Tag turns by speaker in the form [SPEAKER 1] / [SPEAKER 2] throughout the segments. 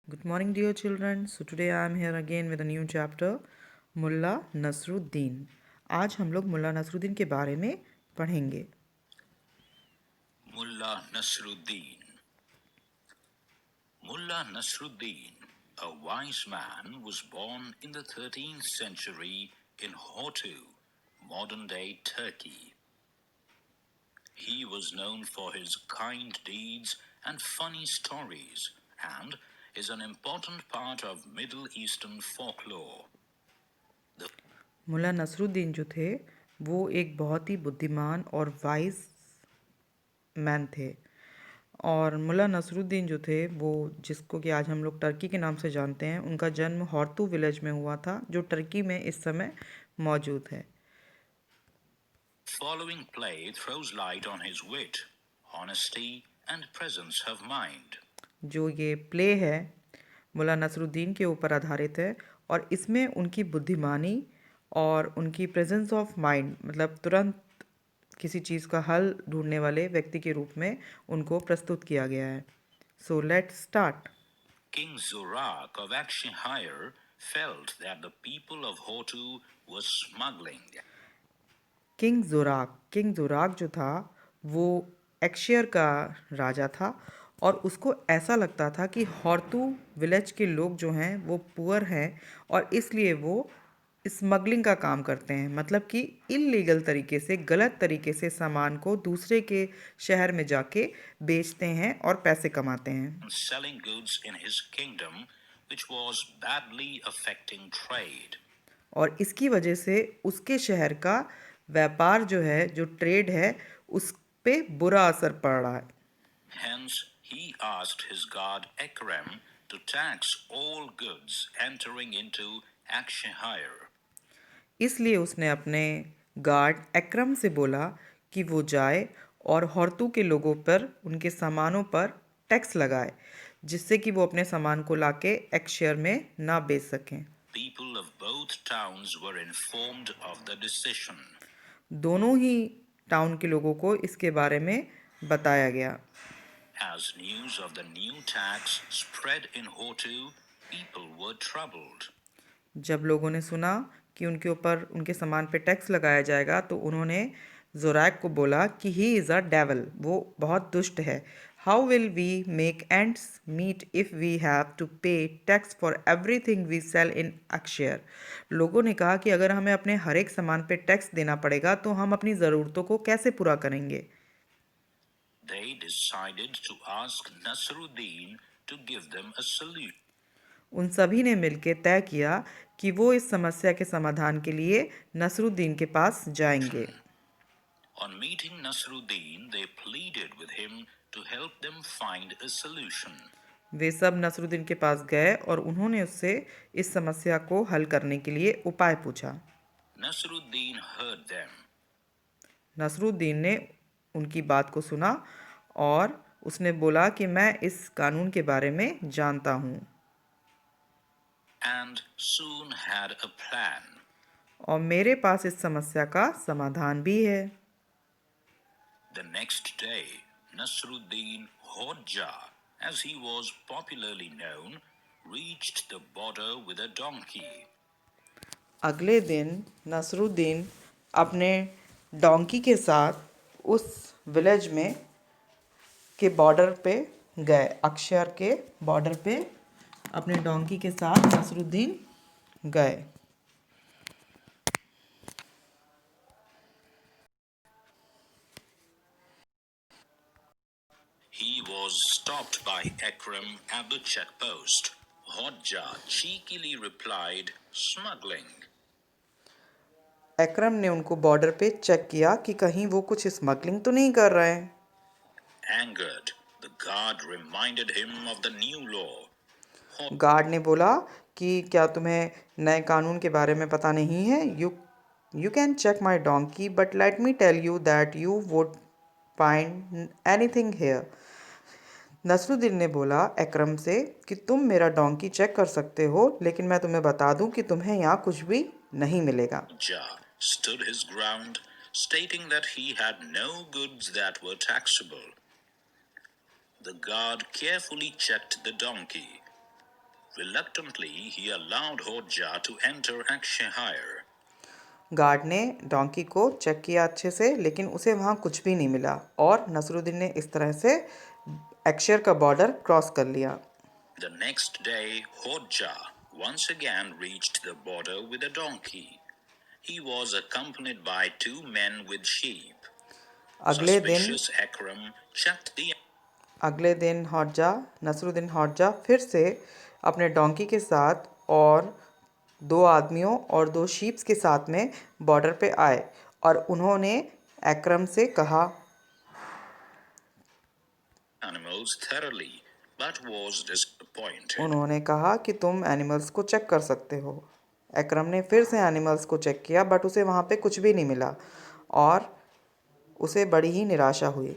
[SPEAKER 1] Good morning, dear children. So today I am here again with a new chapter, Mulla Nasruddin. आज हम लोग मुल्ला नसरुद्दीन के बारे में पढ़ेंगे.
[SPEAKER 2] Mullah Nasruddin. Mullah Nasruddin, a wise man, was born in the 13th century in Hortu, modern-day Turkey. He was known for his kind deeds and funny stories, and is an important part of Middle Eastern folklore.
[SPEAKER 1] Mulla Nasruddin जो थे वो एक बहुत ही बुद्धिमान और wise man थे. और मुल्ला नसरुद्दीन जो थे वो जिसको कि आज हम लोग टर्की के नाम से जानते हैं, उनका जन्म हॉर्तू विलेज में हुआ था जो टर्की में इस समय मौजूद है.
[SPEAKER 2] Following play throws light on his wit, honesty, and presence of mind.
[SPEAKER 1] जो ये प्ले है मुल्ला नसरुद्दीन के ऊपर आधारित है और इसमें उनकी बुद्धिमानी और उनकी प्रेजेंस ऑफ माइंड मतलब तुरंत किसी चीज़ का हल ढूंढने वाले व्यक्ति के रूप में उनको प्रस्तुत किया गया है. So let's start.
[SPEAKER 2] King Zorak of Akshihir felt that the people of Hortu were smuggling.
[SPEAKER 1] King Zorak जो था वो एक्शियर का राजा था और उसको ऐसा लगता था कि हॉर्तू विलेज के लोग जो हैं वो पुअर हैं और इसलिए वो स्मगलिंग का काम करते हैं, मतलब कि इल्लीगल तरीके से, गलत तरीके से सामान को दूसरे के शहर में जाके बेचते हैं और पैसे कमाते हैं.
[SPEAKER 2] Selling goods in his kingdom, which was badly affecting trade.
[SPEAKER 1] और इसकी वजह से उसके शहर का व्यापार जो है, जो ट्रेड है, उस पे बुरा असर पड़ रहा है.
[SPEAKER 2] Hence, he asked his god Ekrem to tax all goods entering into Akshihir.
[SPEAKER 1] इसलिए उसने अपने गार्ड एक्रम से बोला कि वो जाए और हॉर्तू के लोगों पर, उनके सामानों पर टैक्स लगाए जिससे कि वो अपने सामान को लाके एक्शेयर में ना बेच सकें.
[SPEAKER 2] People of both towns were informed of the decision.
[SPEAKER 1] दोनों ही टाउन के लोगों को इसके बारे में बताया गया.
[SPEAKER 2] As news of the new tax spread in Hortu, people were troubled.
[SPEAKER 1] जब लोगों ने सुना कि उनके ऊपर, उनके सामान पे टैक्स लगाया जाएगा तो उन्होंने जोरैक को बोला कि ही इज़ अ डेवल, वो बहुत दुष्ट है. How will we make ends meet if we have to pay tax for everything we sell in अक्षयर. लोगों ने कहा कि अगर हमें अपने हर एक सामान पे टैक्स देना पड़ेगा तो हम अपनी ज़रूरतों को कैसे पूरा करेंगे.
[SPEAKER 2] They decided to ask Nasruddin to give them a solution.
[SPEAKER 1] उन सभी ने मिलकर तय किया कि वो इस समस्या के समाधान के लिए नसरुद्दीन के पास जाएंगे.
[SPEAKER 2] On meeting Nasruddin, they pleaded with him to help them find a solution.
[SPEAKER 1] वे सब नसरुद्दीन के पास गए और उन्होंने उससे इस समस्या को हल करने के लिए उपाय पूछा.
[SPEAKER 2] Nasruddin heard them.
[SPEAKER 1] नसरुद्दीन ने उनकी बात को सुना और उसने बोला कि मैं इस कानून के बारे में जानता हूँ.
[SPEAKER 2] And soon had a plan.
[SPEAKER 1] और मेरे पास इस समस्या का समाधान भी है.
[SPEAKER 2] The next day, Nasruddin Hodja, as he was popularly known, reached the border with a donkey.
[SPEAKER 1] अगले दिन नसरुद्दीन अपने डोंकी के साथ उस विलेज में के बॉर्डर पे गए. अक्षर के बॉर्डर पे अपने डोंकी के साथ नसरुद्दीन गए.
[SPEAKER 2] He was stopped by Ekrem at the checkpost. Hodja cheekily replied, "Smuggling."
[SPEAKER 1] Akram ने उनको बॉर्डर पे चेक किया कि कहीं वो कुछ स्मगलिंग तो नहीं कर रहे हैं.
[SPEAKER 2] Angered, the guard reminded him of the new law.
[SPEAKER 1] Guard ने बोला कि क्या तुम्हें नए कानून के बारे में पता नहीं है. You can check my donkey but let me tell you that you would find anything here. Nasruddin ने बोला एक्रम से कि तुम मेरा डोंकी चेक कर सकते हो, लेकिन मैं तुम्हें बता दूं कि तुम्हें यहाँ कुछ भी नहीं मिलेगा.
[SPEAKER 2] Hodja stood his ground, stating that he had no goods that were taxable. The guard carefully checked the donkey. Reluctantly, he allowed Hodja to enter Akshaya.
[SPEAKER 1] Guard ने डोंकी को चेक किया अच्छे से, लेकिन उसे वहाँ कुछ भी नहीं मिला और नसरुद्दीन ने इस तरह से अक्षर का बॉर्डर क्रॉस कर लिया।
[SPEAKER 2] The next day, Hodja once again reached the border with a donkey. He was accompanied by 2 men with sheep.
[SPEAKER 1] अगले दिन
[SPEAKER 2] Suspicious Akram checked the
[SPEAKER 1] Nasruddin हौजा फिर से अपने डोंकी के साथ और 2 आदमियों और 2 शीप्स के साथ में बॉर्डर पे आए और उन्होंने अकरम से कहा
[SPEAKER 2] animals thoroughly, but was disappointed.
[SPEAKER 1] उन्होंने कहा कि तुम एनिमल्स को चेक कर सकते हो। अकरम ने फिर से एनिमल्स को चेक किया, बट उसे वहाँ पे कुछ भी नहीं मिला और उसे बड़ी ही निराशा हुई।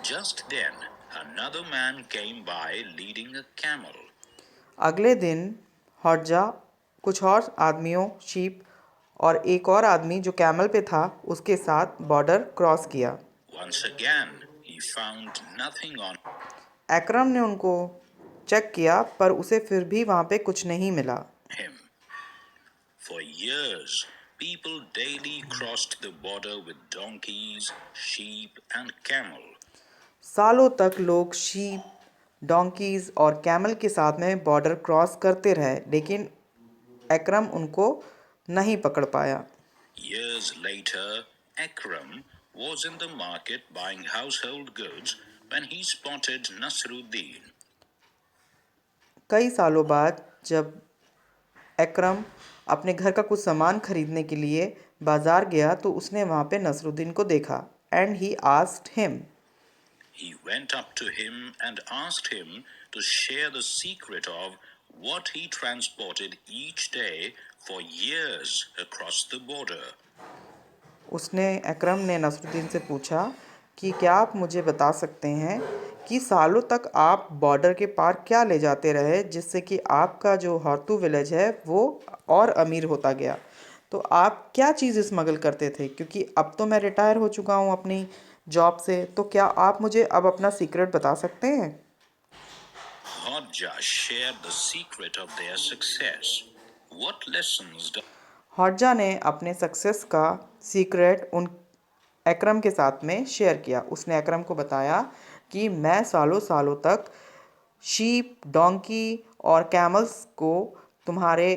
[SPEAKER 2] Just then, another man came by leading a camel.
[SPEAKER 1] अगले दिन हौजा कुछ और आदमियों, शीप और एक और आदमी जो कैमल पे था उसके साथ बॉर्डर क्रॉस किया।
[SPEAKER 2] Once again, he found nothing on
[SPEAKER 1] अकरम ने उनको चेक किया पर उसे फिर भी वहाँ पे कुछ नहीं मिला।
[SPEAKER 2] him. For years, people daily crossed the border with donkeys, sheep, and camel.
[SPEAKER 1] सालों तक लोग शीप, डोंकीज और कैमल के साथ में बॉर्डर क्रॉस करते रहे, लेकिन अकरम उनको नहीं पकड़ पाया।
[SPEAKER 2] Years later, Akram was in the market buying household goods when he spotted Nasruddin.
[SPEAKER 1] कई सालों बाद जब अकरम अपने घर का कुछ सामान खरीदने के लिए बाजार गया तो उसने वहाँ पे नसरुद्दीन को देखा and he asked him.
[SPEAKER 2] He went up to him and asked him to share the secret of what he transported each day for years across the border.
[SPEAKER 1] अकरम ने नसरुद्दीन से पूछा कि क्या आप मुझे बता सकते हैं कि सालों तक आप बॉर्डर के पार क्या ले जाते रहे जिससे कि आपका जो हॉर्तू विलेज है वो और अमीर होता गया। तो आप क्या चीज़ स्मगल करते थे, क्योंकि अब तो मैं रिटायर हो चुका हूँ अपनी जॉब से, तो क्या आप मुझे अब अपना सीक्रेट बता सकते हैं।
[SPEAKER 2] Hodja shared the secret of their success. What lessons
[SPEAKER 1] हौजा ने अपने सक्सेस का सीक्रेट उन अकरम के साथ में शेयर किया। उसने अकरम को बताया कि मैं सालों सालों तक शीप, डोंकी और कैमल्स को तुम्हारे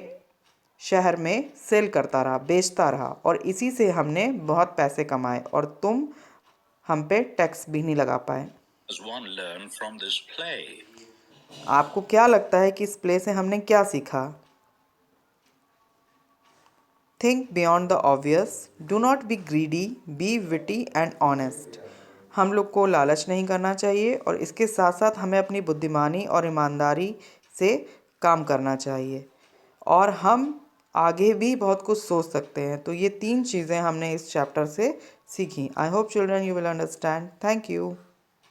[SPEAKER 1] शहर में सेल करता रहा, बेचता रहा और इसी से हमने बहुत पैसे कमाए और तुम हम पे टैक्स भी नहीं लगा पाए।
[SPEAKER 2] does one learn from this play?
[SPEAKER 1] आपको क्या लगता है कि इस प्ले से हमने क्या सीखा? Think beyond the obvious, do not be greedy, be witty and honest. हम लोग को लालच नहीं करना चाहिए और इसके साथ साथ हमें अपनी बुद्धिमानी और ईमानदारी से काम करना चाहिए और हम आगे भी बहुत कुछ सोच सकते हैं। तो ये 3 चीज़ें हमने इस चैप्टर से सीखी। I hope children you will understand. Thank you.